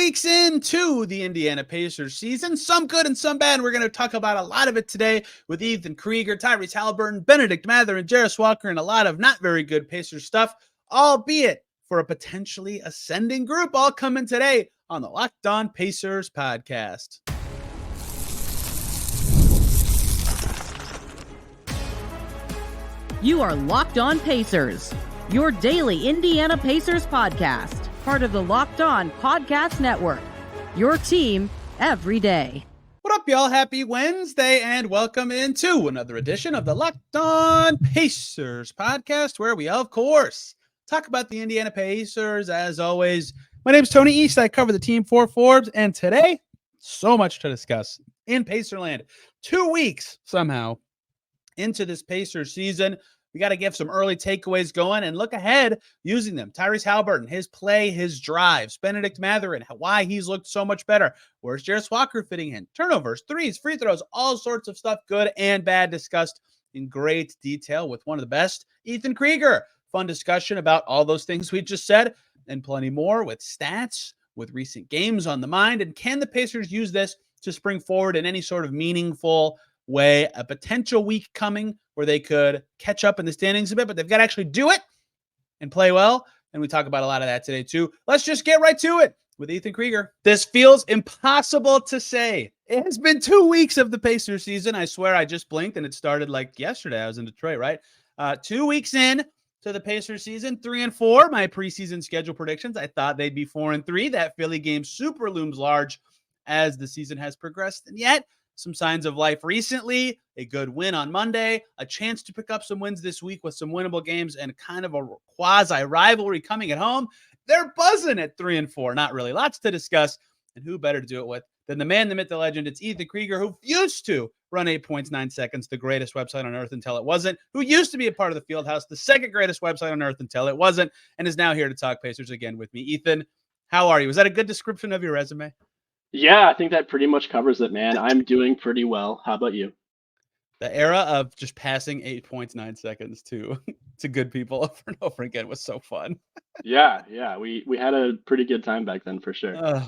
weeks into the Indiana Pacers season, some good and some bad. We're going to talk about a lot of it today with Ethan Krieger, Tyrese Haliburton, Bennedict Mathurin, Jarace Walker, and a lot of not very good Pacers stuff, albeit for a potentially ascending group, all coming today on the Locked On Pacers podcast. You are Locked On Pacers, your daily Indiana Pacers podcast. Part of the Locked On Podcast Network, your team every day. What up, y'all? Happy Wednesday, and welcome into another edition of the Locked On Pacers podcast, where we, of course, talk about the Indiana Pacers. As always, my name is Tony East. I cover the team for Forbes, and today, so much to discuss in Pacerland. 2 weeks, somehow, into this Pacers season. We got to get some early takeaways going and look ahead using them. Tyrese Haliburton, his play, his drives. Bennedict Mathurin, why he's looked so much better. Where's Jarace Walker fitting in? Turnovers, threes, free throws, all sorts of stuff, good and bad, discussed in great detail with one of the best, Ethan Krieger. Fun discussion about all those things we just said and plenty more with stats, with recent games on the mind. And can the Pacers use this to spring forward in any sort of meaningful way? A potential week coming where they could catch up in the standings a bit, but they've got to actually do it and play well. And we talk about a lot of that today too. Let's just get right to it with Ethan Krieger. This feels impossible to say. It has been 2 weeks of the Pacers season. I swear I just blinked and it started like yesterday. I was in Detroit, right? 2 weeks in to the Pacers season, 3-4. My preseason schedule predictions, I thought they'd be 4-3. That Philly game super looms large as the season has progressed. And yet, some signs of life recently, a good win on Monday, a chance to pick up some wins this week with some winnable games and kind of a quasi-rivalry coming at home. They're buzzing at 3-4. Not really. Lots to discuss. And who better to do it with than the man, the myth, the legend? It's Ethan Krieger, who used to run 8.9 seconds, the greatest website on earth until it wasn't, who used to be a part of the Fieldhouse, the second greatest website on earth until it wasn't, and is now here to talk Pacers again with me. Ethan, how are you? Was that a good description of your resume? Yeah, I think that pretty much covers it, man. I'm doing pretty well. How about you? The era of just passing 8.9 seconds to good people over and over again was so fun. Yeah. We had a pretty good time back then for sure.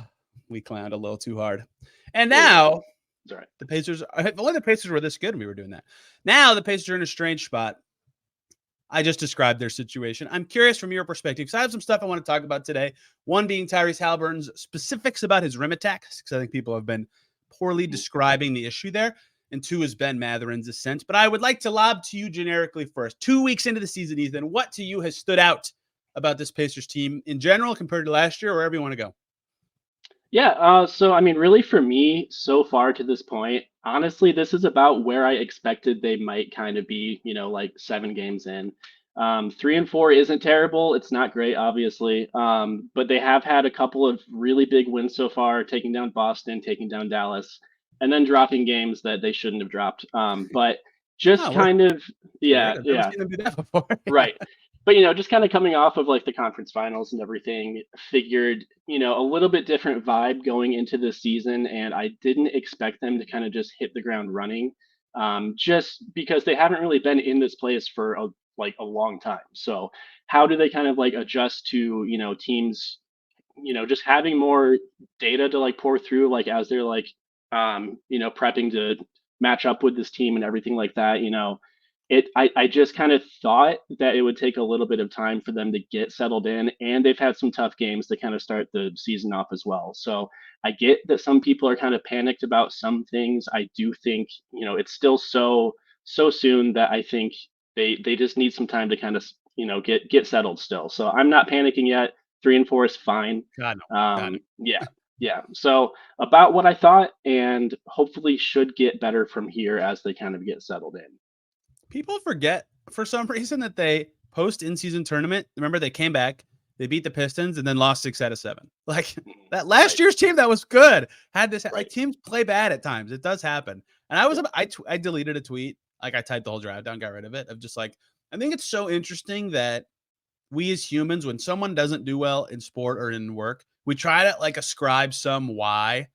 We clowned a little too hard. And now it's all right. The Pacers, only the Pacers were this good and we were doing that. Now the Pacers are in a strange spot. I just described their situation. I'm curious from your perspective, because I have some stuff I want to talk about today. One being Tyrese Haliburton's specifics about his rim attacks, because I think people have been poorly describing the issue there. And two is Ben Mathurin's ascent. But I would like to lob to you generically first. 2 weeks into the season, Ethan, what to you has stood out about this Pacers team in general compared to last year, or wherever you want to go? Yeah, so I mean, really for me, so far to this point, honestly, this is about where I expected they might kind of be, like 7 games in. 3-4 isn't terrible. It's not great, obviously. But they have had a couple of really big wins so far, taking down Boston, taking down Dallas, and then dropping games that they shouldn't have dropped. But just yeah. I've never seen them do that before. Right. But, just kind of coming off of like the conference finals and everything, figured, a little bit different vibe going into this season. And I didn't expect them to kind of just hit the ground running, just because they haven't really been in this place for a long time. So how do they kind of like adjust to, teams, just having more data to like pour through, like as they're like, prepping to match up with this team and everything like that, I just kind of thought that it would take a little bit of time for them to get settled in, and they've had some tough games to kind of start the season off as well. So I get that some people are kind of panicked about some things. I do think, it's still so soon that I think they just need some time to kind of, get settled still. So I'm not panicking yet. 3-4 is fine. God, no. Yeah. So about what I thought, and hopefully should get better from here as they kind of get settled in. People forget for some reason that they post in-season tournament. Remember, they came back, they beat the Pistons, and then lost 6 out of 7. Like that last year's team that was good had this. Like teams play bad at times. It does happen. And I deleted a tweet. Like I typed the whole drive down, got rid of it. Of just like, I think it's so interesting that we as humans, when someone doesn't do well in sport or in work, we try to like ascribe some why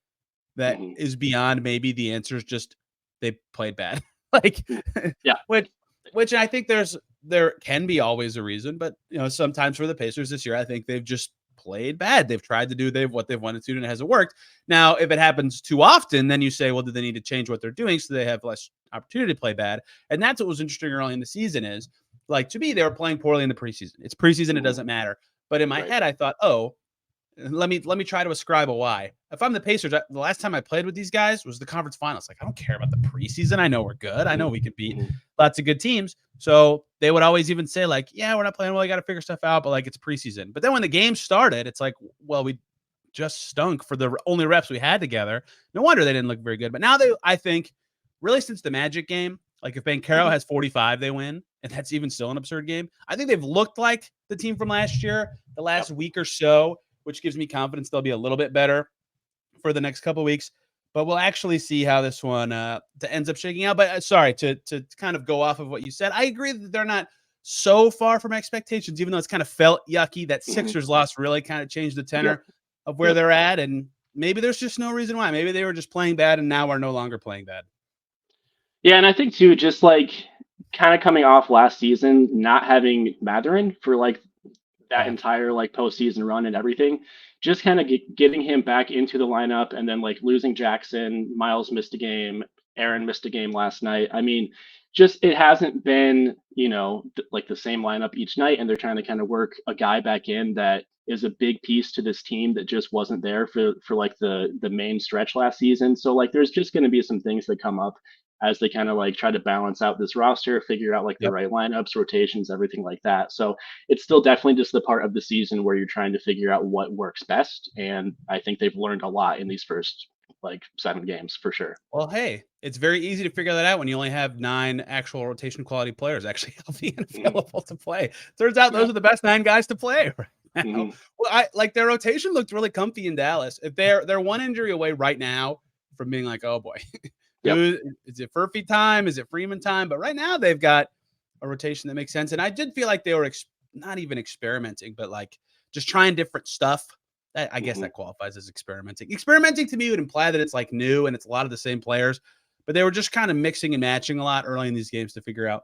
that is beyond maybe the answer is just they played bad. Like, yeah, which I think there can be always a reason, but sometimes for the Pacers this year, I think they've just played bad. They've tried to do what they've wanted to do, and it hasn't worked. Now, if it happens too often, then you say, well, do they need to change what they're doing so they have less opportunity to play bad? And that's what was interesting early in the season is, like, to me, they were playing poorly in the preseason. It's preseason, it doesn't matter. But in my head, I thought, oh, let me try to ascribe a why. If I'm the Pacers, the last time I played with these guys was the conference finals. Like, I don't care about the preseason. I know we're good. I know we could beat lots of good teams. So they would always even say, like, yeah, we're not playing well. You got to figure stuff out. But like, it's preseason. But then when the game started, it's like, well, we just stunk for the only reps we had together. No wonder they didn't look very good. But now I think, really since the Magic game, like if Banchero has 45, they win. And that's even still an absurd game. I think they've looked like the team from last year, the last week or so, which gives me confidence they'll be a little bit better for the next couple of weeks. But we'll actually see how this one ends up shaking out. But sorry, to kind of go off of what you said, I agree that they're not so far from expectations, even though it's kind of felt yucky. That Sixers loss really kind of changed the tenor of where they're at. And maybe there's just no reason why. Maybe they were just playing bad and now are no longer playing bad. Yeah, and I think, too, just like kind of coming off last season, not having Mathurin for like that entire like postseason run and everything, just kind of getting him back into the lineup, and then like losing Jackson, Myles missed a game, Aaron missed a game last night. I mean, just it hasn't been, like the same lineup each night, and they're trying to kind of work a guy back in that is a big piece to this team that just wasn't there for like the main stretch last season. So like there's just going to be some things that come up as they kind of like try to balance out this roster, figure out like the right lineups, rotations, everything like that. So it's still definitely just the part of the season where you're trying to figure out what works best. And I think they've learned a lot in these first like 7 games for sure. Well, hey, it's very easy to figure that out when you only have 9 actual rotation quality players actually healthy and available to play. Turns out those are the best 9 guys to play right now. Well, I like their rotation looked really comfy in Dallas. If they're one injury away right now from being like, oh boy, is it Furphy time? Is it Freeman time? But right now they've got a rotation that makes sense. And I did feel like they were not even experimenting, but like just trying different stuff. I guess that qualifies as experimenting. Experimenting to me would imply that it's like new and it's a lot of the same players, but they were just kind of mixing and matching a lot early in these games to figure out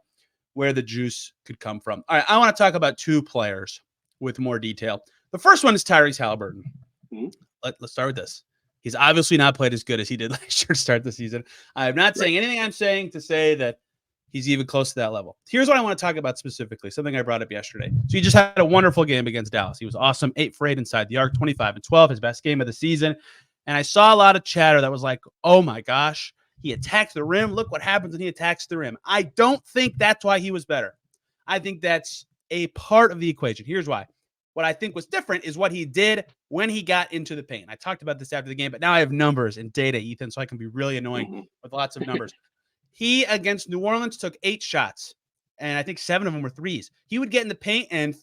where the juice could come from. All right, I want to talk about 2 players with more detail. The first one is Tyrese Haliburton. Let's start with this. He's obviously not played as good as he did last year to start the season. I'm not saying anything I'm saying to say that he's even close to that level. Here's what I want to talk about specifically, something I brought up yesterday. So he just had a wonderful game against Dallas. He was awesome, 8 for 8 inside the arc, 25 and 12, his best game of the season. And I saw a lot of chatter that was like, oh my gosh, he attacked the rim. Look what happens when he attacks the rim. I don't think that's why he was better. I think that's a part of the equation. Here's why. What I think was different is what he did when he got into the paint. I talked about this after the game, but now I have numbers and data, Ethan, so I can be really annoying with lots of numbers. He, against New Orleans, took 8 shots, and I think 7 of them were threes. He would get in the paint and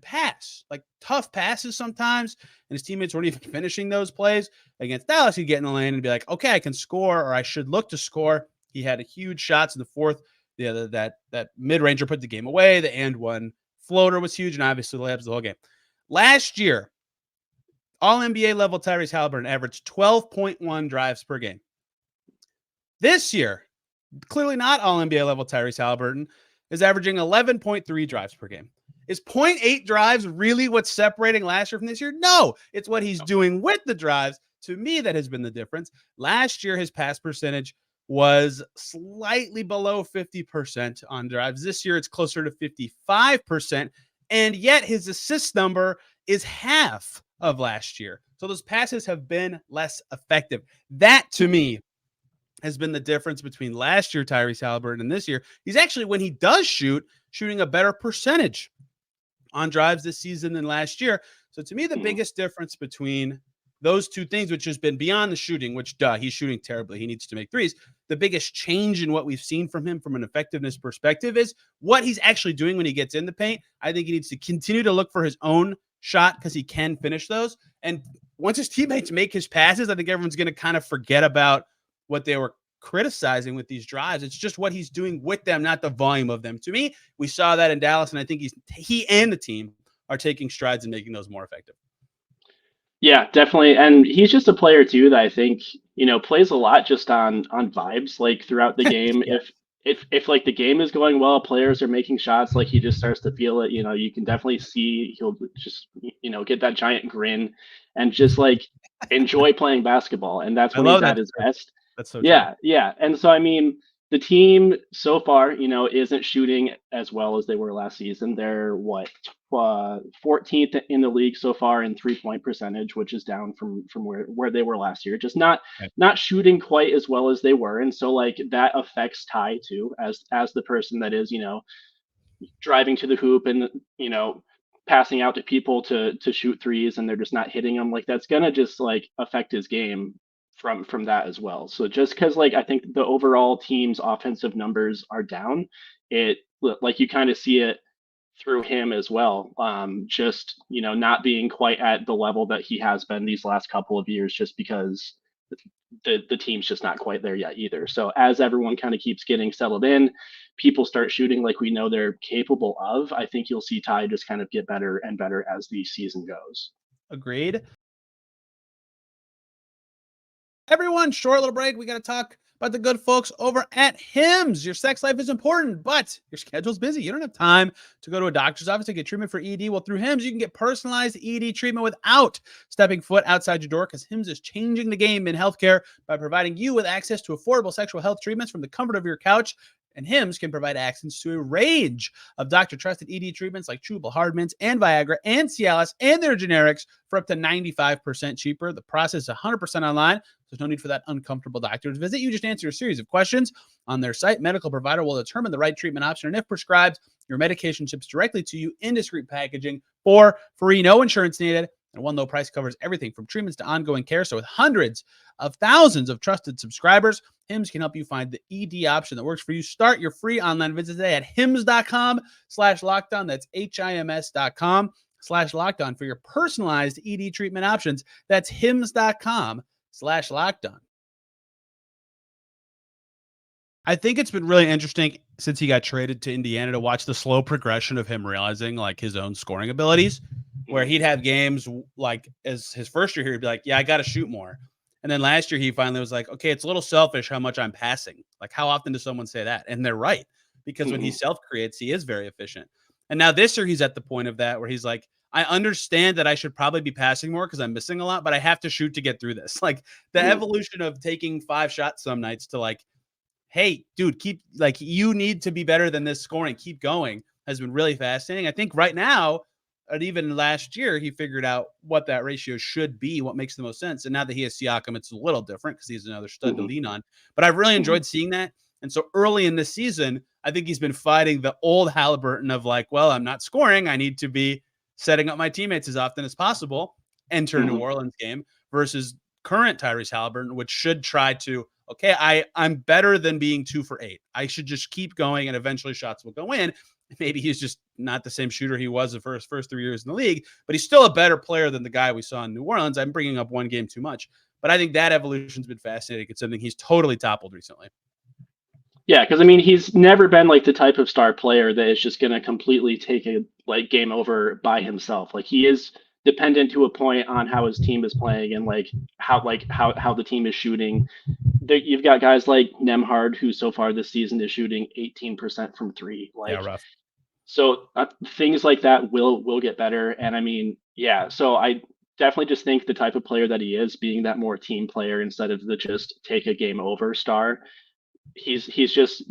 pass, like tough passes sometimes, and his teammates weren't even finishing those plays. Against Dallas, he'd get in the lane and be like, okay, I can score, or I should look to score. He had a huge shots in the fourth. That mid-ranger put the game away. The and one floater was huge, and obviously layups the whole game. Last year, all-NBA level Tyrese Haliburton averaged 12.1 drives per game. This year, clearly not all-NBA level Tyrese Haliburton, is averaging 11.3 drives per game. Is 0.8 drives really what's separating last year from this year? No, it's what he's doing with the drives. To me, that has been the difference. Last year, his pass percentage was slightly below 50% on drives. This year, it's closer to 55%. And yet his assist number is half of last year. So those passes have been less effective. That, to me, has been the difference between last year Tyrese Haliburton and this year. He's actually, when he does shooting a better percentage on drives this season than last year. So to me, the biggest difference between those two things, which has been beyond the shooting, which he's shooting terribly. He needs to make threes. The biggest change in what we've seen from him from an effectiveness perspective is what he's actually doing when he gets in the paint. I think he needs to continue to look for his own shot because he can finish those. And once his teammates make his passes, I think everyone's going to kind of forget about what they were criticizing with these drives. It's just what he's doing with them, not the volume of them. To me, we saw that in Dallas, and I think he and the team are taking strides in making those more effective. Yeah, definitely. And he's just a player too that I think, plays a lot just on vibes, like throughout the game. Yeah. if like the game is going well, players are making shots, like he just starts to feel it. You can definitely see he'll just get that giant grin and just like enjoy playing basketball, and that's I when he's love at that. his best. That's so true. Yeah. And so I mean, the team so far, isn't shooting as well as they were last season. They're what 14th in the league so far in 3-point percentage, which is down from where they were last year. Just not shooting quite as well as they were, and so like that affects Ty too, as the person that is driving to the hoop and passing out to people to shoot threes, and they're just not hitting them. Like that's gonna just like affect his game from that as well. So just because like I think the overall team's offensive numbers are down, it like you kind of see it through him as well. Just not being quite at the level that he has been these last couple of years, just because the team's just not quite there yet either. So as everyone kind of keeps getting settled in, people start shooting like we know they're capable of. I think you'll see Ty just kind of get better and better as the season goes. Agreed. Everyone, short little break. We got to talk about the good folks over at HIMS. Your sex life is important, but your schedule's busy. You don't have time to go to a doctor's office to get treatment for ED. Well, through HIMS, you can get personalized ED treatment without stepping foot outside your door, because HIMS is changing the game in healthcare by providing you with access to affordable sexual health treatments from the comfort of your couch. And HIMS can provide access to a range of doctor-trusted ED treatments like chewable hard mints and Viagra and Cialis and their generics for up to 95% cheaper. The process is 100% online. There's no need for that uncomfortable doctor's visit. You just answer a series of questions on their site. Medical provider will determine the right treatment option, and if prescribed, your medication ships directly to you in discreet packaging for free. No insurance needed. And one low price covers everything from treatments to ongoing care. So with hundreds of thousands of trusted subscribers, HIMS can help you find the ED option that works for you. Start your free online visit today at hims.com/lockdown. That's HIMS.com/lockdown for your personalized ED treatment options. That's hims.com/lockdown. I think it's been really interesting since he got traded to Indiana to watch the slow progression of him realizing like his own scoring abilities, where he'd have games like as his first year here, he'd be like, yeah, I got to shoot more. And then last year he finally was like, okay, it's a little selfish how much I'm passing. Like, how often does someone say that? And they're right, because when he self-creates, he is very efficient. And now this year he's at the point of that where he's like, I understand that I should probably be passing more because I'm missing a lot, but I have to shoot to get through this. Like the evolution of taking 5 shots some nights to like, hey, dude, you need to be better than this scoring. Keep going has been really fascinating. I think right now, and even last year, he figured out what that ratio should be, what makes the most sense. And now that he has Siakam, it's a little different because he's another stud to lean on. But I've really enjoyed seeing that. And so early in this season, I think he's been fighting the old Haliburton of like, well, I'm not scoring. I need to be setting up my teammates as often as possible. Enter New Orleans game versus current Tyrese Haliburton, which should try to, okay, I'm better than being 2 for 8. I should just keep going and eventually shots will go in. Maybe he's just not the same shooter he was the first 3 years in the league, but he's still a better player than the guy we saw in New Orleans. I'm bringing up one game too much, but I think that evolution's been fascinating. It's something he's totally toppled recently. Yeah, because I mean, he's never been like the type of star player that is just going to completely take a like game over by himself. Like he is dependent to a point on how his team is playing and like how the team is shooting. You've got guys like Nembhard, who so far this season is shooting 18% from 3. Like, yeah, rough. So things like that will get better. And I mean, yeah, so I definitely just think the type of player that he is, being that more team player instead of the just take a game over star, he's just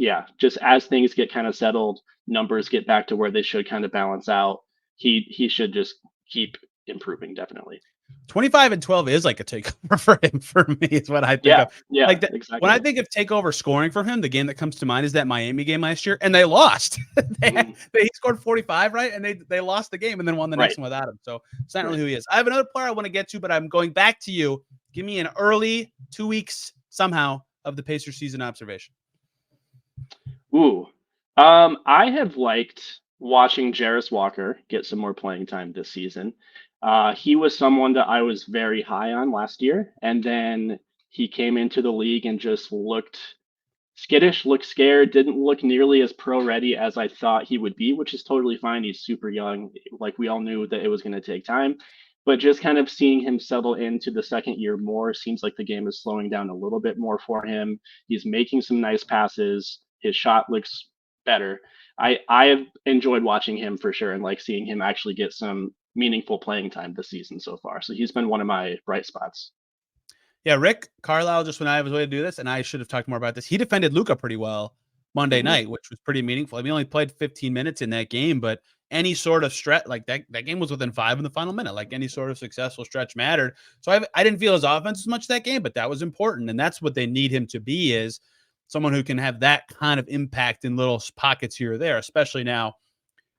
as things get kind of settled, numbers get back to where they should kind of balance out. He should just keep improving, definitely. 25 and 12 is like a takeover for him. For me, is what I think of. Yeah, like exactly. When I think of takeover scoring for him, the game that comes to mind is that Miami game last year, and they lost. He scored 45, right? And they lost the game and then won the next one without him. So it's not really who he is. I have another player I want to get to, but I'm going back to you. Give me an early 2 weeks somehow of the Pacers season observation. I have liked watching Jarace Walker get some more playing time this season. He was someone that I was very high on last year, and then he came into the league and just looked skittish, looked scared, didn't look nearly as pro ready as I thought he would be, which is totally fine. He's super young. Like we all knew that it was going to take time, but just kind of seeing him settle into the second year more seems like the game is slowing down a little bit more for him. He's making some nice passes. His shot looks better. I have enjoyed watching him for sure, and like seeing him actually get some meaningful playing time this season so far. So he's been one of my bright spots. Yeah, Rick Carlisle, just when I was waiting to do this, and I should have talked more about this, he defended Luka pretty well Monday night, which was pretty meaningful. I mean, he only played 15 minutes in that game, but any sort of stretch, like that game was within 5 in the final minute. Like any sort of successful stretch mattered. So I didn't feel his offense as much that game, but that was important. And that's what they need him to be, is someone who can have that kind of impact in little pockets here or there, especially now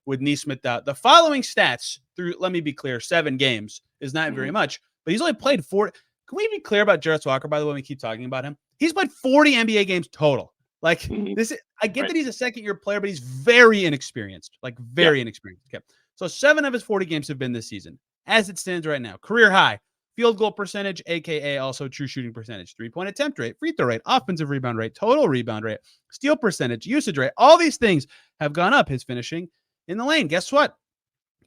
with Nesmith out. The following stats through, let me be clear, 7 games is not very much, but he's only played 4. Can we be clear about Jarace Walker, by the way, when we keep talking about him? He's played 40 NBA games total. Like this, I get that he's a second-year player, but he's very inexperienced, like very inexperienced. Okay. So 7 of his 40 games have been this season. As it stands right now, career high field goal percentage, aka also true shooting percentage, 3-point attempt rate, free throw rate, offensive rebound rate, total rebound rate, steal percentage, usage rate. All these things have gone up. His finishing in the lane, guess what?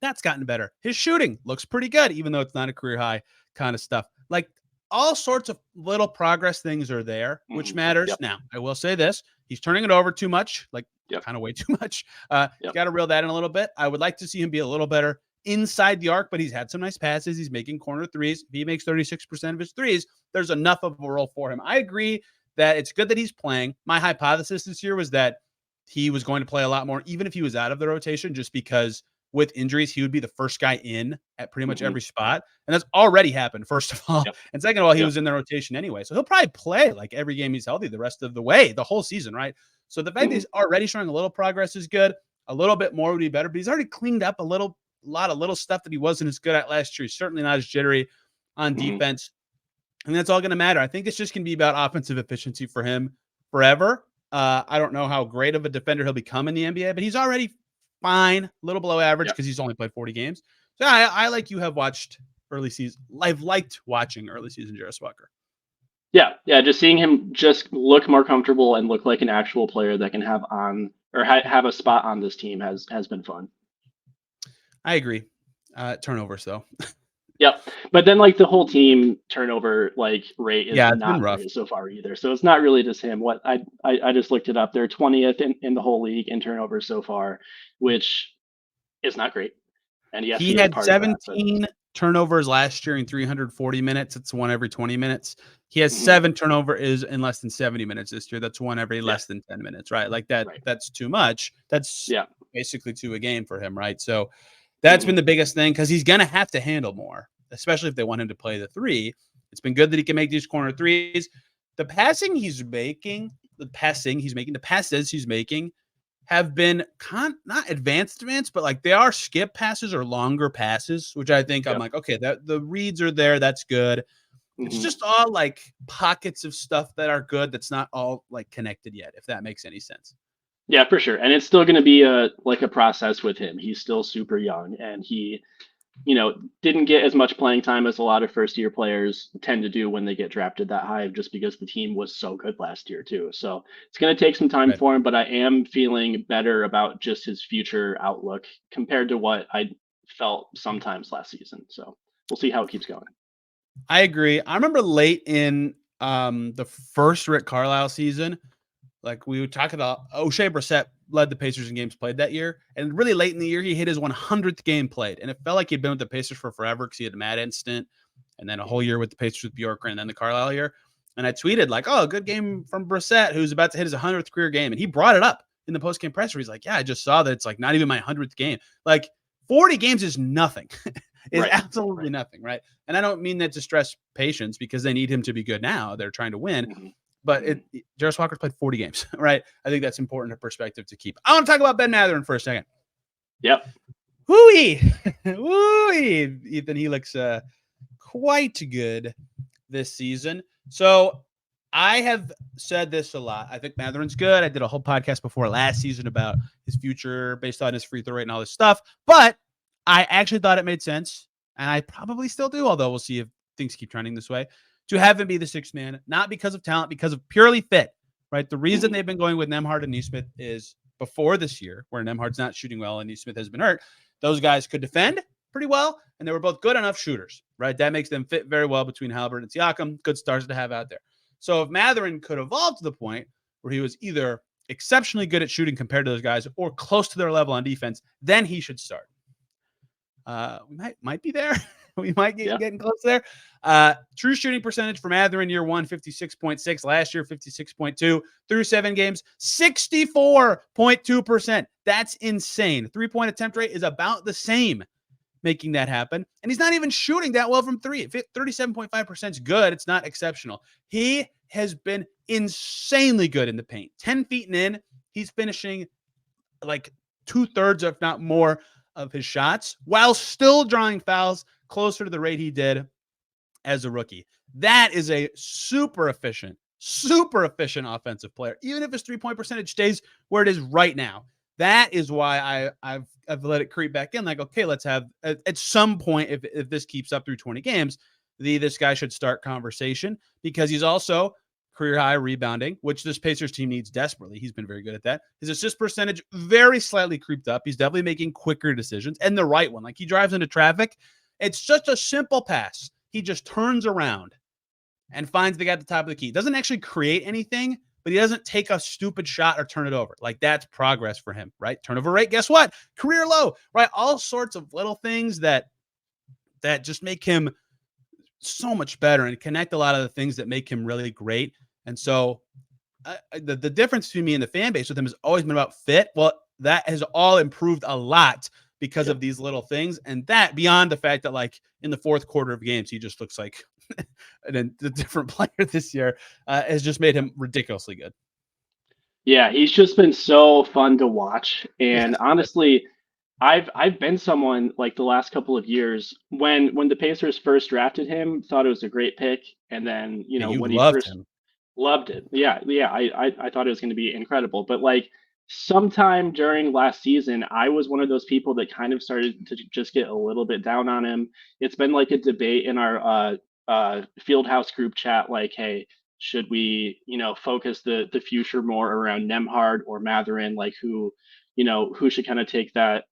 That's gotten better. His shooting looks pretty good, even though it's not a career high kind of stuff. Like all sorts of little progress things are there, which matters. Now, I will say this. He's turning it over too much, like kind of way too much. Got to reel that in a little bit. I would like to see him be a little better inside the arc, but he's had some nice passes. He's making corner threes. If he makes 36% of his threes, there's enough of a role for him. I agree that it's good that he's playing. My hypothesis this year was that he was going to play a lot more, even if he was out of the rotation, just because with injuries, he would be the first guy in at pretty much every spot. And that's already happened, first of all. And second of all, he was in the rotation anyway. So he'll probably play like every game he's healthy the rest of the way, the whole season, right? So the fact that he's already showing a little progress is good. A little bit more would be better, but he's already cleaned up a lot of little stuff that he wasn't as good at last year. He's certainly not as jittery on defense. And that's all going to matter. I think it's just going to be about offensive efficiency for him forever. I don't know how great of a defender he'll become in the NBA, but he's already fine, a little below average because he's only played 40 games. So I like you have watched early season. I've liked watching early season Jarace Walker. Yeah, just seeing him just look more comfortable and look like an actual player that can have on or have a spot on this team has been fun. I agree. Turnovers though. But then like the whole team turnover like rate is not rough so far either. So it's not really just him. What I just looked it up. They're 20th in the whole league in turnovers so far, which is not great. And he had 17 turnovers last year in 340 minutes. It's one every 20 minutes. He has 7 turnovers in less than 70 minutes this year. That's one every less than 10 minutes, right? Like that. That's too much. That's basically 2 a game for him, right? So that's been the biggest thing because he's going to have to handle more, especially if they want him to play the 3. It's been good that he can make these corner threes. The passes he's making have been not advanced, but like they are skip passes or longer passes, which I think I'm like, okay, that the reads are there. That's good. It's just all like pockets of stuff that are good. That's not all like connected yet, if that makes any sense. Yeah, for sure. And it's still going to be a process with him. He's still super young and he, didn't get as much playing time as a lot of first year players tend to do when they get drafted that high, just because the team was so good last year too. So it's going to take some time for him, but I am feeling better about just his future outlook compared to what I felt sometimes last season. So we'll see how it keeps going. I agree. I remember late in the first Rick Carlisle season, like we would talk about, O'Shea Brissett led the Pacers in games played that year. And really late in the year, he hit his 100th game played. And it felt like he'd been with the Pacers for forever because he had a mad instant and then a whole year with the Pacers with Bjorker and then the Carlisle year. And I tweeted like, oh, good game from Brissett, who's about to hit his 100th career game. And he brought it up in the post-game presser. He's like, yeah, I just saw that it's like not even my 100th game. Like 40 games is nothing. It's absolutely nothing, right? And I don't mean that to stress patience because they need him to be good now. They're trying to win. But Jarace Walker's played 40 games, right? I think that's important perspective to keep. I want to talk about Ben Mathurin for a second. Woo-wee. Woo-wee. Ethan, he looks quite good this season. So I have said this a lot. I think Mathurin's good. I did a whole podcast before last season about his future based on his free throw rate and all this stuff. But I actually thought it made sense, and I probably still do, although we'll see if things keep trending this way, to have him be the 6th man, not because of talent, because of purely fit, right? The reason they've been going with Nembhard and Nesmith is before this year, where Nembhard's not shooting well and Nesmith has been hurt, those guys could defend pretty well, and they were both good enough shooters, right? That makes them fit very well between Haliburton and Siakam, good stars to have out there. So if Mathurin could evolve to the point where he was either exceptionally good at shooting compared to those guys or close to their level on defense, then he should start. We might be there. We might get getting close there. True shooting percentage for Mathurin year 1, 56.6. Last year, 56.2. Through 7 games, 64.2%. That's insane. 3-point attempt rate is about the same, making that happen. And he's not even shooting that well from 3. 37.5% is good. It's not exceptional. He has been insanely good in the paint. 10 feet and in, he's finishing like 2/3, if not more, of his shots while still drawing fouls closer to the rate he did as a rookie. That is a super efficient offensive player, even if his 3-point percentage stays where it is right now. That is why I've let it creep back in. Like, okay, let's have at some point, if this keeps up through 20 games, this guy should start conversation, because he's also career high rebounding, which this Pacers team needs desperately. He's been very good at that. His assist percentage very slightly creeped up. He's definitely making quicker decisions, and the right one. Like, he drives into traffic. It's just a simple pass. He just turns around and finds the guy at the top of the key. Doesn't actually create anything, but he doesn't take a stupid shot or turn it over. Like, that's progress for him, right? Turnover rate, guess what? Career low, right? All sorts of little things that just make him so much better and connect a lot of the things that make him really great. And so the difference between me and the fan base with him has always been about fit. Well, that has all improved a lot because of these little things. And that, beyond the fact that, like, in the fourth quarter of games, he just looks like a different player this year, has just made him ridiculously good. Yeah, he's just been so fun to watch. And honestly, I've been someone, like, the last couple of years, when the Pacers first drafted him, thought it was a great pick, and then you when he loved first him. loved it, I thought it was going to be incredible. But, like, sometime during last season, I was one of those people that kind of started to just get a little bit down on him. It's been like a debate in our Fieldhouse group chat, like, hey, should we focus the future more around Nembhard or Mathurin, like, who should kind of take that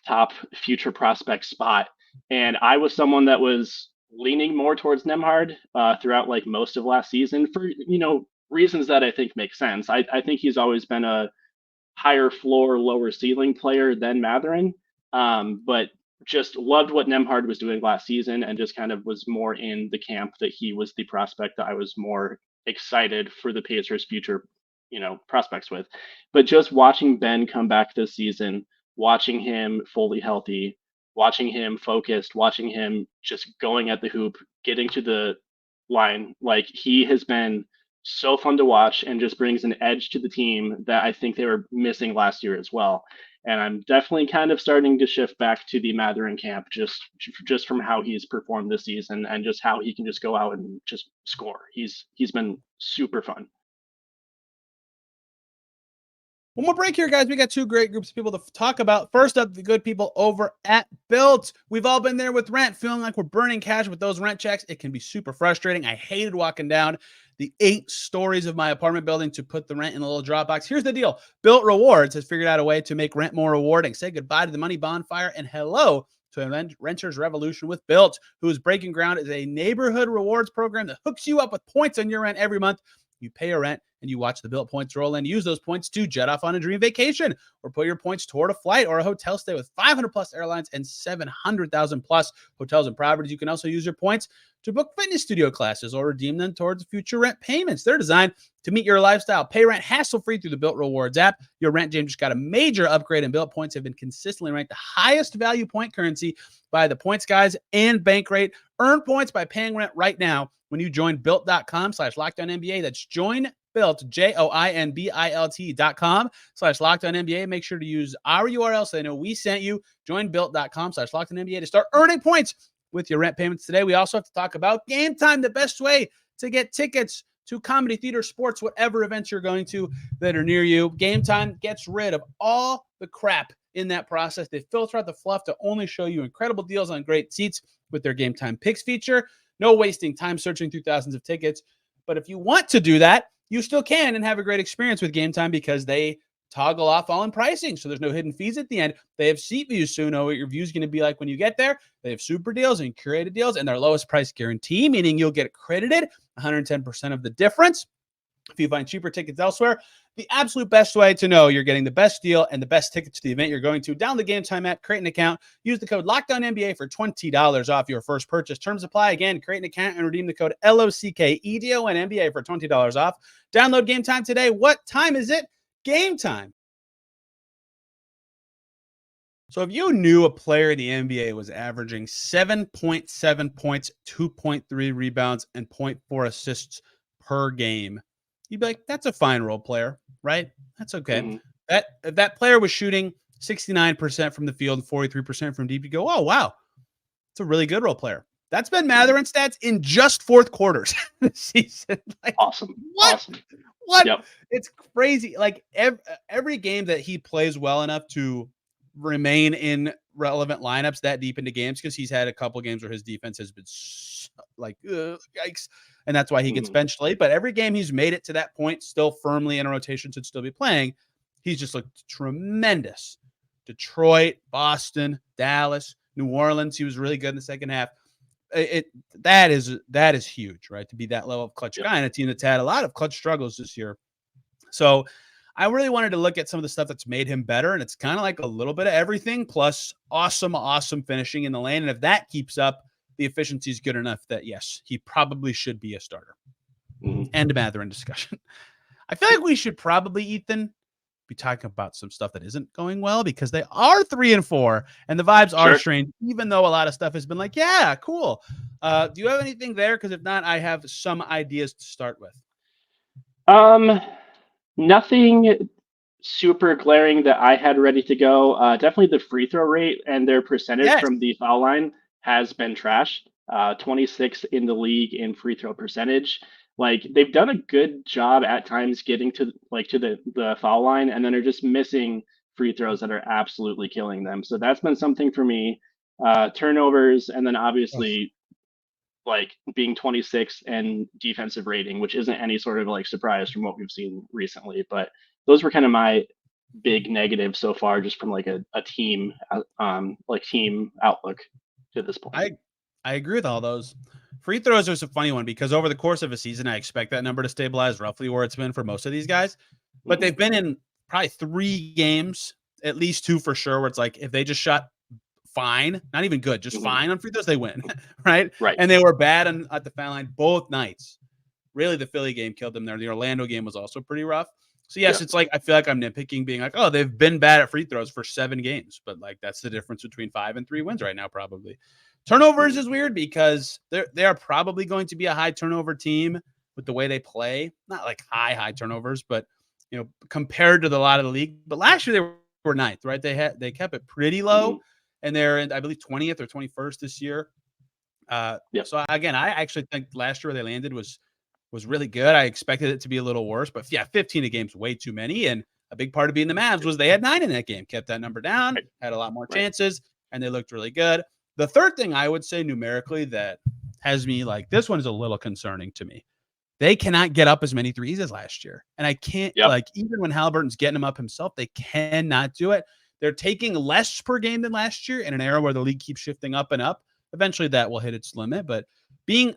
top future prospect spot. And I was someone that was leaning more towards Nembhard throughout, like, most of last season for reasons that I think make sense. I think he's always been a higher floor, lower ceiling player than Mathurin, but just loved what Nembhard was doing last season, and just kind of was more in the camp that he was the prospect that I was more excited for the Pacers' future prospects with. But just watching Ben come back this season, watching him fully healthy, watching him focused, watching him just going at the hoop, getting to the line, like, he has been so fun to watch and just brings an edge to the team that I think they were missing last year as well. And I'm definitely kind of starting to shift back to the Mathurin camp, just from how he's performed this season and just how he can just go out and just score. He's been super fun. One more break here, guys. We got 2 great groups of people to talk about. First up, the good people over at Bilt. We've all been there with rent, feeling like we're burning cash with those rent checks. It can be super frustrating. I hated walking down the 8 stories of my apartment building to put the rent in a little drop box. Here's the deal. Bilt Rewards has figured out a way to make rent more rewarding. Say goodbye to the money bonfire and hello to a renter's revolution with Bilt, who is breaking ground as a neighborhood rewards program that hooks you up with points on your rent every month. You pay your rent and you watch the Bilt points roll in. Use those points to jet off on a dream vacation, or put your points toward a flight or a hotel stay with 500 plus airlines and 700,000 plus hotels and properties. You can also use your points to book fitness studio classes or redeem them towards future rent payments. They're designed to meet your lifestyle. Pay rent hassle-free through the Bilt Rewards app. Your rent game just got a major upgrade, and Bilt points have been consistently ranked the highest value point currency by the Points Guys and Bankrate. Earn points by paying rent right now when you join Bilt.com/LockedOnNBA. That's join Bilt, JOINBILT.com/LockedOnNBA. Make sure to use our URL so they know we sent you. Join Bilt.com/LockedOnNBA to start earning points with your rent payments today. We also have to talk about Game Time, the best way to get tickets to comedy, theater, sports, whatever events you're going to that are near you. Game Time gets rid of all the crap in that process. They filter out the fluff to only show you incredible deals on great seats with their Game Time Picks feature. No wasting time searching through thousands of tickets. But if you want to do that, you still can and have a great experience with Game Time, because they toggle off all in pricing. So there's no hidden fees at the end. They have seat views, so you know what your view is going to be like when you get there. They have super deals and curated deals and their lowest price guarantee, meaning you'll get credited 110% of the difference. If you find cheaper tickets elsewhere, the absolute best way to know you're getting the best deal and the best tickets to the event you're going to, download the Game Time app, create an account, use the code LOCKDOWNNBA for $20 off your first purchase. Terms apply. Again, create an account and redeem the code LOCKEDONNBA for $20 off. Download Game Time today. What time is it? Game time. So if you knew a player in the NBA was averaging 7.7 points, 2.3 rebounds, and 0.4 assists per game, you'd be like, that's a fine role player, right? That's okay. Mm-hmm. If that player was shooting 69% from the field and 43% from deep, you go, oh, wow, it's a really good role player. That's been Mathurin stats in just fourth quarters this season. Like, awesome. What? Awesome. What? Yep. It's crazy. Like every game that he plays well enough to remain in relevant lineups that deep into games, because he's had a couple games where his defense has been like, yikes. And that's why he gets benched late. But every game he's made it to that point, still firmly in a rotation, should still be playing. He's just looked tremendous. Detroit, Boston, Dallas, New Orleans. He was really good in the second half. That is huge, right? To be that level of clutch guy in a team that's had a lot of clutch struggles this year. So I really wanted to look at some of the stuff that's made him better. And it's kind of like a little bit of everything plus awesome finishing in the lane. And if that keeps up, the efficiency is good enough that, yes, he probably should be a starter. End of Mathurin discussion. I feel like we should probably, Ethan, be talking about some stuff that isn't going well, because they are 3-4 and the vibes are strange, even though a lot of stuff has been like, yeah, cool. Do you have anything there? Because if not, I have some ideas to start with. Nothing super glaring that I had ready to go. Definitely the free throw rate and their percentage from the foul line has been trash. 26 in the league in free throw percentage. Like, they've done a good job at times getting to the foul line, and then are just missing free throws that are absolutely killing them. So that's been something for me. Turnovers, and then obviously like being 26 and defensive rating, which isn't any sort of like surprise from what we've seen recently. But those were kind of my big negatives so far, just from like a team team outlook to this point. I agree with all those. Free throws are a funny one, because over the course of a season, I expect that number to stabilize roughly where it's been for most of these guys. But they've been in probably 3 games, at least 2 for sure, where it's like if they just shot fine, not even good, just fine on free throws, they win, right? And they were bad at the foul line both nights. Really, the Philly game killed them there. The Orlando game was also pretty rough. So, yes, it's like I feel like I'm nitpicking, being like, oh, they've been bad at free throws for 7 games. But, like, that's the difference between 5 and 3 wins right now, probably. Turnovers is weird, because they are probably going to be a high turnover team with the way they play. Not like high turnovers, but, you know, compared to a lot of the league. But last year they were 9th, right? They kept it pretty low, and they're in, I believe, 20th or 21st this year. So, again, I actually think last year where they landed was really good. I expected it to be a little worse, but yeah, 15 a game's way too many. And a big part of being the Mavs was they had 9 in that game, kept that number down, had a lot more chances, and they looked really good. The third thing I would say numerically that has me like, this one is a little concerning to me. They cannot get up as many threes as last year. And I can't, like, even when Haliburton's getting them up himself, they cannot do it. They're taking less per game than last year in an era where the league keeps shifting up and up. Eventually that will hit its limit, but being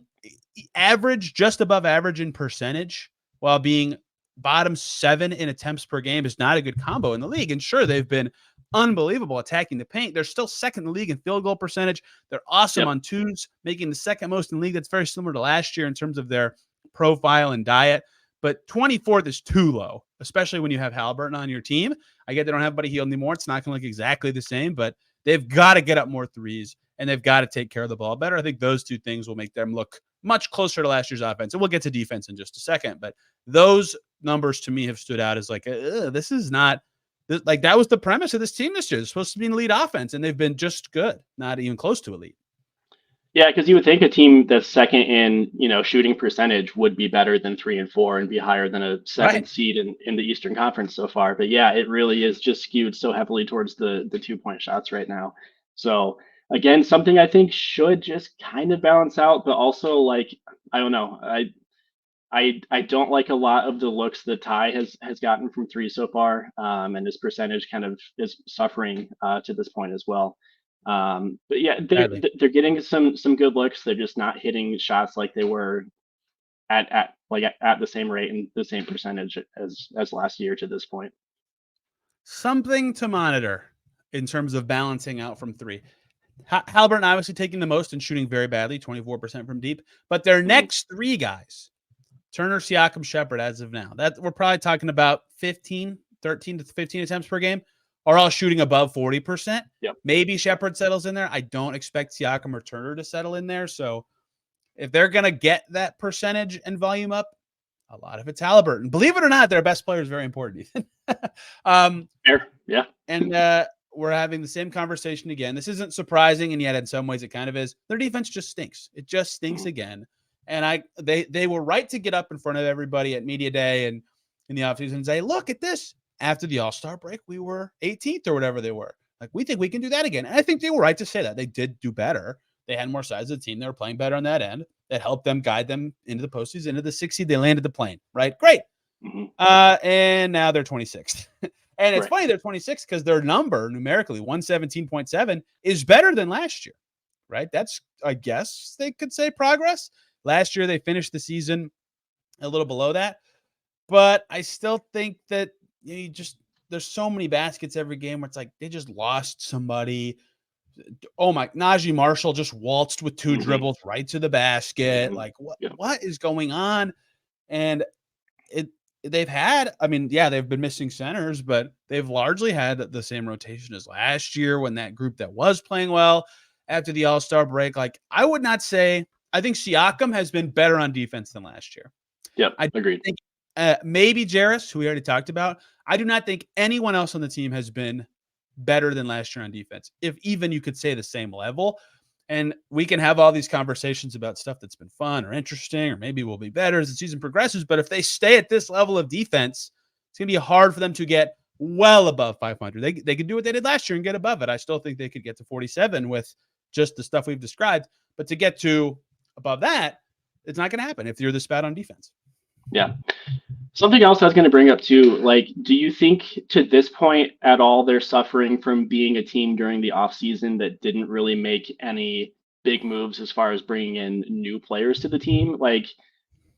average, just above average in percentage, while being bottom 7 in attempts per game is not a good combo in the league. And sure, they've been unbelievable attacking the paint. They're still second in the league in field goal percentage. They're awesome on twos, making the second most in the league. That's very similar to last year in terms of their profile and diet. But 24th is too low, especially when you have Haliburton on your team. I get they don't have Buddy Hield anymore. It's not going to look exactly the same, but they've got to get up more threes, and they've got to take care of the ball better. I think those 2 things will make them look much closer to last year's offense. And we'll get to defense in just a second. But those numbers to me have stood out as like, this is not like, that was the premise of this team this year. They're supposed to be an elite offense, and they've been just good, not even close to elite. Yeah, because you would think a team that's second in, shooting percentage would be better than 3 and 4 and be higher than a 7th seed in the Eastern Conference so far. But yeah, it really is just skewed so heavily towards the 2-point shots right now. So again, something I think should just kind of balance out, but also, like, I don't know. I don't like a lot of the looks that Ty has gotten from 3 so far, and his percentage kind of is suffering to this point as well. But yeah, they're getting some good looks. They're just not hitting shots like they were at the same rate and the same percentage as last year to this point. Something to monitor in terms of balancing out from three. Haliburton obviously taking the most and shooting very badly, 24% from deep. But their next three guys, Turner, Siakam, Shepherd, as of now, that we're probably talking about 13 to 15 attempts per game, are all shooting above 40%. Yep. Maybe Shepherd settles in there. I don't expect Siakam or Turner to settle in there. So if they're going to get that percentage and volume up, a lot of it's Haliburton. Believe it or not, their best player is very important, Ethan. Fair. Yeah. And we're having the same conversation again. This isn't surprising, and yet in some ways it kind of is. Their defense just stinks. It just stinks again. And they were right to get up in front of everybody at media day and in the offseason and say, look at this. After the All-Star break, we were 18th or whatever they were. Like, we think we can do that again. And I think they were right to say that. They did do better. They had more size of the team. They were playing better on that end. That helped them guide them into the postseason, into the 6th seed. They landed the plane, right? Great. And now they're 26th. And it's funny they're 26th because their number numerically, 117.7, is better than last year, right? That's, I guess they could say, progress. Last year, they finished the season a little below that. But I still think that there's so many baskets every game where it's like they just lost somebody. Oh my, Najee Marshall just waltzed with 2 dribbles right to the basket. Like what is going on? And they've had, they've been missing centers, but they've largely had the same rotation as last year when that group that was playing well after the All-Star break. Like, I would not say, I think Siakam has been better on defense than last year. Yep, I agreed. Think maybe Jarace, who we already talked about. I do not think anyone else on the team has been better than last year on defense, if even you could say the same level. And we can have all these conversations about stuff that's been fun or interesting, or maybe will be better as the season progresses. But if they stay at this level of defense, it's going to be hard for them to get well above 500. They could do what they did last year and get above it. I still think they could get to 47 with just the stuff we've described. But to get to above that, it's not going to happen if you're this bad on defense. Yeah. Something else I was going to bring up too, like, do you think to this point at all they're suffering from being a team during the offseason that didn't really make any big moves as far as bringing in new players to the team? Like,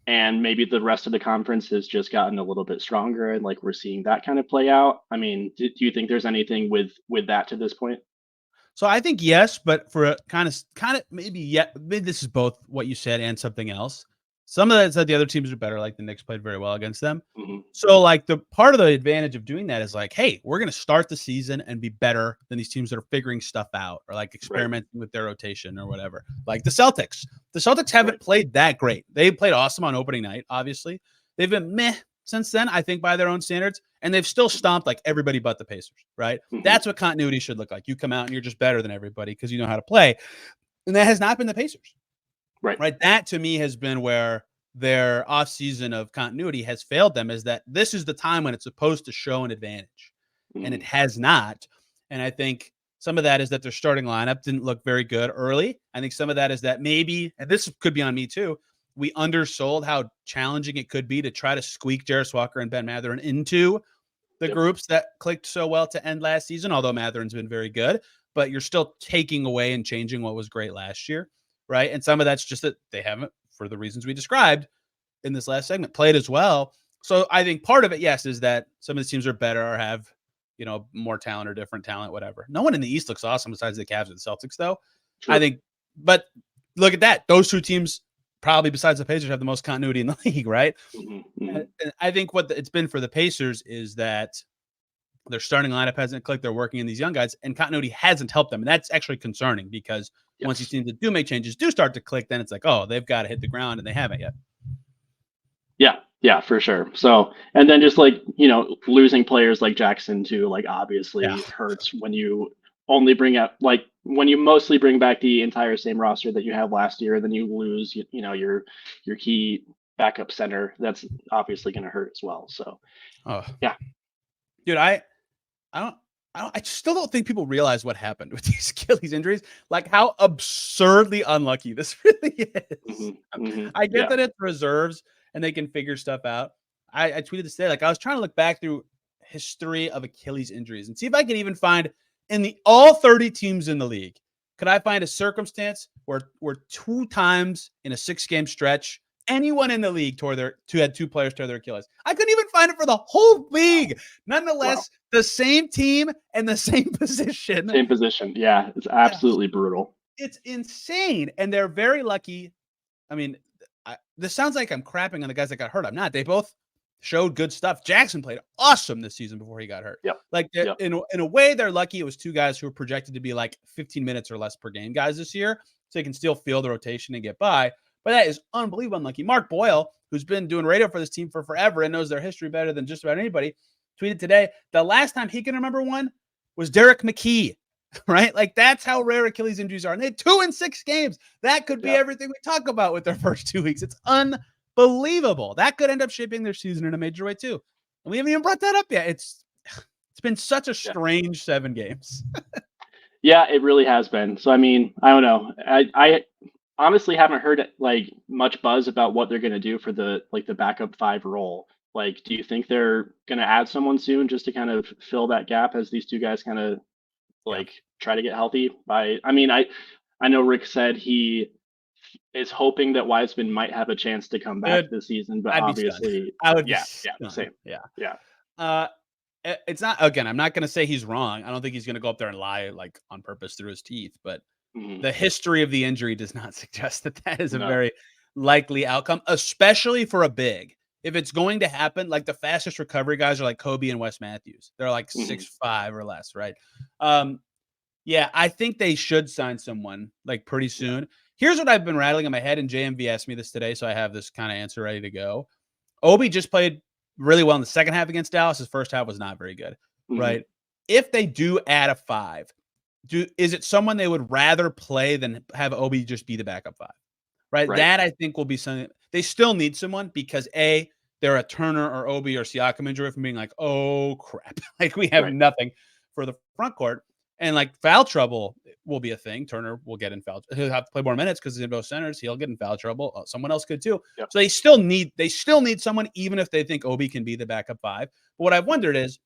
and maybe the rest of the conference has just gotten a little bit stronger and like we're seeing that kind of play out. I mean, do you think there's anything with that to this point? So I think yes, but for a kind of maybe this is both what you said and something else. Some of that said the other teams are better, like the Knicks played very well against them. So like the part of the advantage of doing that is like, hey, we're going to start the season and be better than these teams that are figuring stuff out or like experimenting with their rotation or whatever. Like the Celtics. The Celtics haven't played that great. They played awesome on opening night, obviously. They've been meh since then, I think, by their own standards. And they've still stomped like everybody but the Pacers, right? That's what continuity should look like. You come out and you're just better than everybody because you know how to play. And that has not been the Pacers. Right. That to me has been where their offseason of continuity has failed them, is that this is the time when it's supposed to show an advantage. And it has not. And I think some of that is that their starting lineup didn't look very good early. I think some of that is that maybe, and this could be on me too, we undersold how challenging it could be to try to squeak Jarace Walker and Ben Mathurin into the groups that clicked so well to end last season, although Mathurin's been very good, but you're still taking away and changing what was great last year. Right. And some of that's just that they haven't, for the reasons we described in this last segment, played as well. So I think part of it, yes, is that some of the teams are better or have, more talent or different talent, whatever. No one in the East looks awesome besides the Cavs and the Celtics, though. Sure. I think, but look at that. Those two teams, probably besides the Pacers, have the most continuity in the league, right? And I think what it's been for the Pacers is that their starting lineup hasn't clicked. They're working in these young guys, and continuity hasn't helped them. And that's actually concerning because once these teams that do make changes do start to click, then it's like, oh, they've got to hit the ground, and they haven't yet. Yeah, for sure. So, and then just like, losing players like Jackson too, like obviously hurts when you only bring up, like when you mostly bring back the entire same roster that you had last year, then you lose, your key backup center. That's obviously going to hurt as well. So, yeah, dude, I still don't think people realize what happened with these Achilles injuries, like how absurdly unlucky this really is. I get that it's reserves and they can figure stuff out. I tweeted this today, like I was trying to look back through history of Achilles injuries and see if I could even find in all 30 teams in the league, could I find a circumstance where 2 times in a 6-game stretch anyone in the league had two players tear their Achilles. I couldn't even find it for the whole league. Nonetheless, the same team and the same position. Same position. Yeah, it's absolutely brutal. It's insane. And they're very lucky. I mean, this sounds like I'm crapping on the guys that got hurt. I'm not. They both showed good stuff. Jackson played awesome this season before he got hurt. In a way, they're lucky it was two guys who were projected to be like 15 minutes or less per game guys this year, so they can still feel the rotation and get by. But that is unbelievable unlucky. Mark Boyle, who's been doing radio for this team for forever and knows their history better than just about anybody, tweeted today the last time he can remember one was Derek McKee, right? Like, that's how rare Achilles injuries are. And they had 2 in 6 games. That could be everything we talk about with their first 2 weeks. It's unbelievable. That could end up shaping their season in a major way too. And we haven't even brought that up yet. It's been such a strange 7 games. Yeah, it really has been. So, I mean, I don't know. I honestly haven't heard like much buzz about what they're going to do for the backup 5 role. Like, do you think they're going to add someone soon just to kind of fill that gap as these two guys kind of try to get healthy? I know Rick said he is hoping that Wiseman might have a chance to come back this season, but obviously, I would, same. It's not, again, I'm not going to say he's wrong. I don't think he's going to go up there and lie like on purpose through his teeth, but the history of the injury does not suggest that is a very likely outcome, especially for a big. If it's going to happen, like the fastest recovery guys are like Kobe and Wes Matthews. They're like 6'5" or less, right? I think they should sign someone like pretty soon. Here's what I've been rattling in my head, and JMV asked me this today, so I have this kind of answer ready to go. Obi just played really well in the second half against Dallas. His first half was not very good, right? If they do add a 5, is it someone they would rather play than have Obi just be the backup 5? Right? That I think will be something. They still need someone because they're a Turner or Obi or Siakam injury from being like, oh crap, like we have nothing for the front court, and like foul trouble will be a thing. Turner will get in foul. He'll have to play more minutes because he's in both centers. He'll get in foul trouble. Someone else could too. So they still need someone, even if they think Obi can be the backup 5. But what I've wondered is,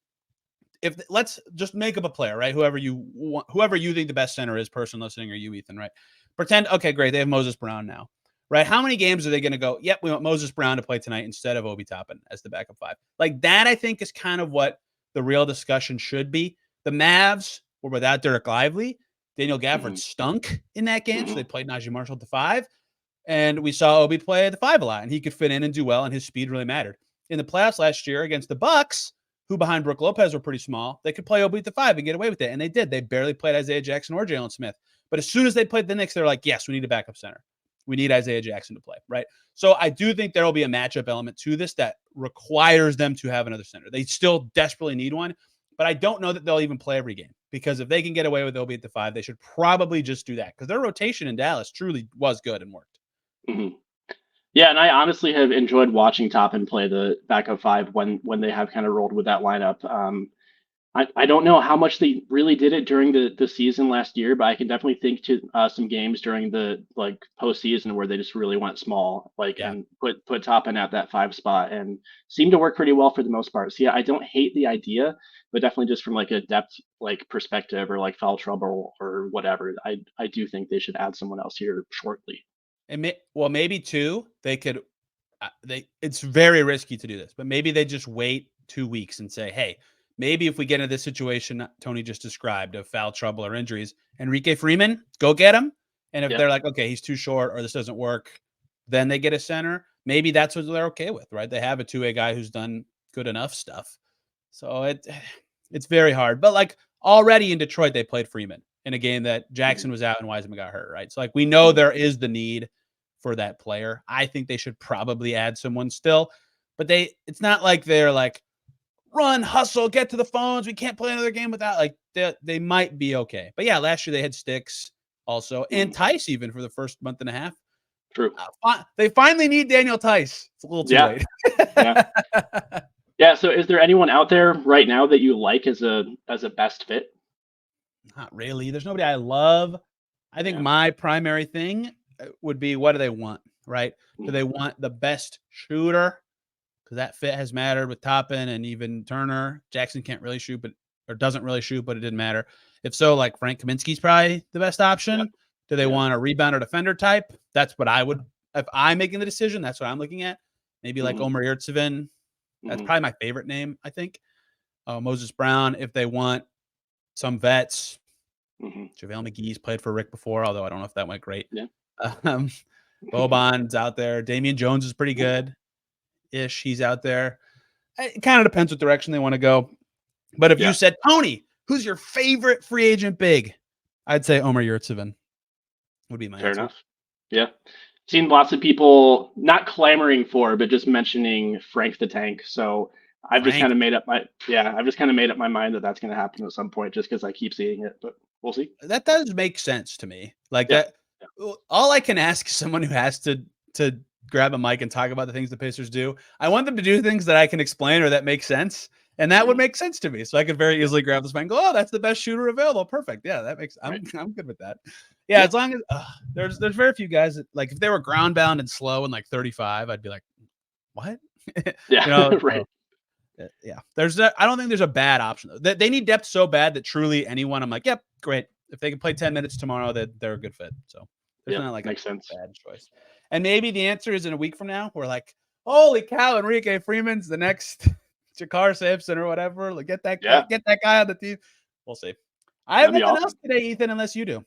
let's just make up a player, right? Whoever you think the best center is, person listening, or you, Ethan, right? Pretend, okay, great, they have Moses Brown now, right? How many games are they going to go, yep, we want Moses Brown to play tonight instead of Obi Toppin as the backup 5? Like that, I think, is kind of what the real discussion should be. The Mavs were without Derek Lively. Daniel Gafford stunk in that game, so they played Najee Marshall at the 5. And we saw Obi play at the 5 a lot, and he could fit in and do well, and his speed really mattered. In the playoffs last year against the Bucks, who behind Brook Lopez were pretty small, they could play Obi at the 5 and get away with it. And they did. They barely played Isaiah Jackson or Jalen Smith. But as soon as they played the Knicks, they're like, yes, we need a backup center. We need Isaiah Jackson to play, right? So I do think there will be a matchup element to this that requires them to have another center. They still desperately need one, but I don't know that they'll even play every game, because if they can get away with Obi at the 5, they should probably just do that, because their rotation in Dallas truly was good and worked. Yeah, and I honestly have enjoyed watching Toppin play the backup 5 when they have kind of rolled with that lineup. I don't know how much they really did it during the season last year, but I can definitely think to some games during the postseason where they just really went small, and put Toppin at that 5 spot, and seemed to work pretty well for the most part. So yeah, I don't hate the idea, but definitely just from a depth perspective or foul trouble or whatever, I do think they should add someone else here shortly. And maybe too, they could. It's very risky to do this, but maybe they just wait 2 weeks and say, hey, maybe if we get into this situation Tony just described of foul trouble or injuries, Enrique Freeman, go get him. And if they're like, okay, he's too short or this doesn't work, then they get a center. Maybe that's what they're okay with, right? They have a 2-way guy who's done good enough stuff. So it's very hard. But already in Detroit, they played Freeman in a game that Jackson was out and Wiseman got hurt, right? So we know there is the need for that player. I think they should probably add someone still, but it's not like they're run, hustle, get to the phones. We can't play another game without they might be okay. But yeah, last year they had Sticks also, and Tice even for the first month and a half. True. They finally need Daniel Tice. It's a little too late. Yeah. So is there anyone out there right now that you like as a best fit? Not really. There's nobody I love. I think my primary thing would be, what do they want, right? Do they want the best shooter? Because that fit has mattered with Toppin and even Turner. Jackson can't really shoot, doesn't really shoot, but it didn't matter. If so, Frank Kaminsky's probably the best option. Do they want a rebounder defender type? That's what I would if I'm making the decision, that's what I'm looking at. Maybe like Omer Yurtseven. That's probably my favorite name, I think. Moses Brown, if they want some vets. JaVale McGee's played for Rick before, although I don't know if that went great. Yeah. Boban's out there. Damian Jones is pretty good-ish. He's out there. It kind of depends what direction they want to go. But if you said, Tony, who's your favorite free agent big? I'd say Omer Yurtseven would be my answer. Fair enough. Yeah. Seen lots of people not clamoring for, but just mentioning Frank the Tank. So I've just kind of made up my mind that that's going to happen at some point just because I keep seeing it, but we'll see. That does make sense to me. Like that. All I can ask is someone who has to grab a mic and talk about the things the Pacers do. I want them to do things that I can explain or that make sense. And that would make sense to me. So I could very easily grab this mic and go, oh, that's the best shooter available. Perfect. Yeah, that makes I'm good with that. Yeah, as long as there's very few guys that, like, if they were ground bound and slow and like 35, I'd be like, what? Right. Yeah. I don't think there's a bad option though. They need depth so bad that truly anyone, I'm like, yep, great. If they can play 10 minutes tomorrow, they're a good fit. So there's not like makes sense. Bad choice. And maybe the answer is in a week from now, we're like, holy cow, Enrique Freeman's the next Jakar Sampson or whatever. Like, get that guy on the team. We'll see. I have nothing else today, Ethan, unless you do.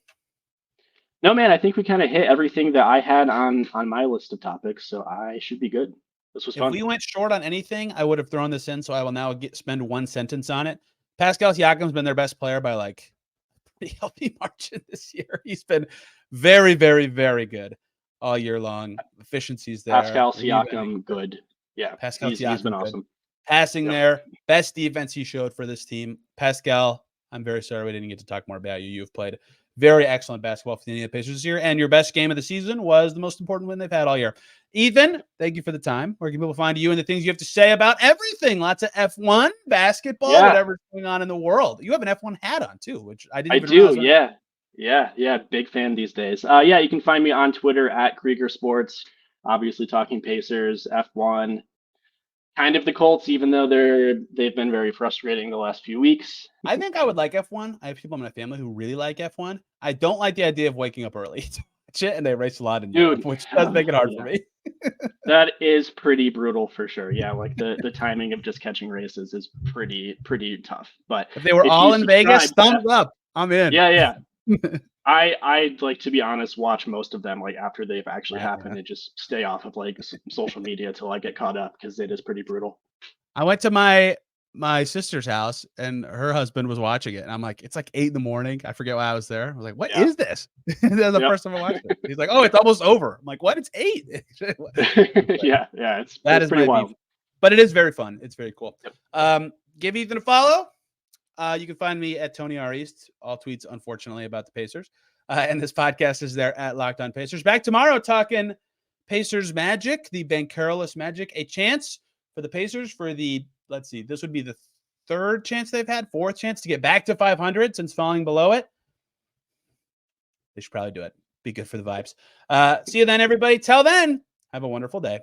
No, man, I think we kind of hit everything that I had on my list of topics, so I should be good. This was fun. If we went short on anything, I would have thrown this in, so I will now spend one sentence on it. Pascal Siakam's been their best player by like pretty healthy margin this year. He's been very, very, very good all year long. Efficiency's there. Pascal Siakam, good. Yeah, Pascal he's been awesome. Passing there, best defense he showed for this team. Pascal, I'm very sorry we didn't get to talk more about you. You've played very excellent basketball for the Indiana Pacers this year, and your best game of the season was the most important win they've had all year. Ethan, thank you for the time. Where can people find you and the things you have to say about everything? Lots of F1, basketball, whatever's going on in the world. You have an F1 hat on too, which I didn't even realize. Yeah. Big fan these days. You can find me on Twitter at Krieger Sports. Obviously talking Pacers, F1. Kind of the Colts, even though they've been very frustrating the last few weeks. I think I would like F1. I have people in my family who really like F1. I don't like the idea of waking up early to watch it, and they race a lot in Europe, which does make it hard for me. That is pretty brutal for sure. Yeah, like the timing of just catching races is pretty tough. But if they were all in Vegas, thumbs up. I'm in. Yeah. I'd like, to be honest, watch most of them like after they've actually happened and just stay off of like social media till I get caught up because it is pretty brutal. I went to my sister's house and her husband was watching it, and I'm like, it's like 8 a.m. I forget why I was there. I was like, what is this? That's the first time I watched it. He's like, oh, it's almost over. I'm like, what? It's 8. It's pretty wild. But it is very fun. It's very cool. Yep. Give Ethan a follow. You can find me at Tony R. East. All tweets, unfortunately, about the Pacers. And this podcast is there at Locked On Pacers. Back tomorrow talking Pacers Magic, the Ben Carolus Magic. A chance for the Pacers for the, let's see, this would be the fourth chance to get back to 500 since falling below it. They should probably do it. Be good for the vibes. See you then, everybody. Till then, have a wonderful day.